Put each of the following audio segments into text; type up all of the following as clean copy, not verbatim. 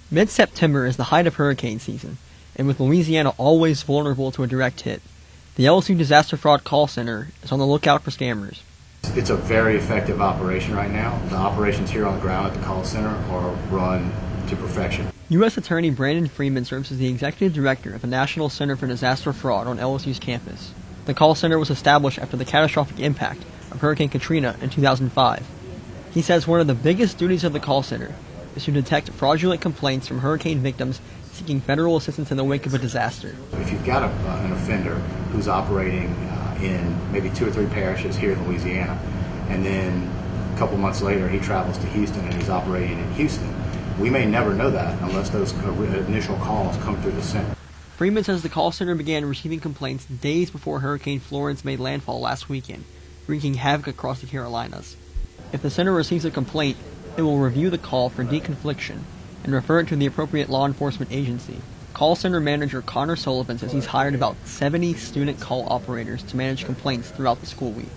Mid-September is the height of hurricane season, and with Louisiana always vulnerable to a direct hit, the LSU Disaster Fraud Call Center is on the lookout for scammers. It's a very effective operation right now. The operations here on the ground at the call center are run to perfection. U.S. Attorney Brandon Freeman serves as the executive director of the National Center for Disaster Fraud on LSU's campus. The call center was established after the catastrophic impact of Hurricane Katrina in 2005. He says one of the biggest duties of the call center is to detect fraudulent complaints from hurricane victims seeking federal assistance in the wake of a disaster. If you've got an offender who's operating in maybe 2 or 3 parishes here in Louisiana, and then a couple months later he travels to Houston and he's operating in Houston, we may never know that unless those initial calls come through the center. Freeman says the call center began receiving complaints days before Hurricane Florence made landfall last weekend, wreaking havoc across the Carolinas. If the center receives a complaint, it will review the call for deconfliction and refer it to the appropriate law enforcement agency. Call center manager Connor Sullivan says he's hired about 70 student call operators to manage complaints throughout the school week.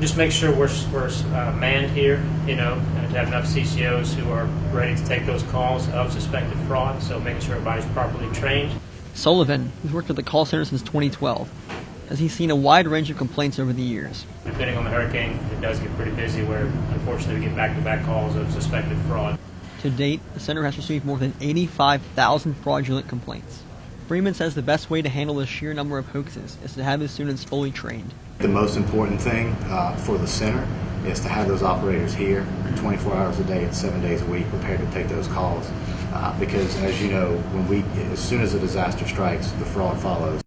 Just make sure we're manned here, and to have enough CCOs who are ready to take those calls of suspected fraud, so making sure everybody's properly trained. Sullivan, who's worked at the call center since 2012, says he's seen a wide range of complaints over the years. Depending on the hurricane, it does get pretty busy where, unfortunately, we get back-to-back calls of suspected fraud. To date, the center has received more than 85,000 fraudulent complaints. Freeman says the best way to handle the sheer number of hoaxes is to have his students fully trained. The most important thing for the center is to have those operators here 24 hours a day, 7 days a week, prepared to take those calls. Because, as you know, as soon as a disaster strikes, the fraud follows.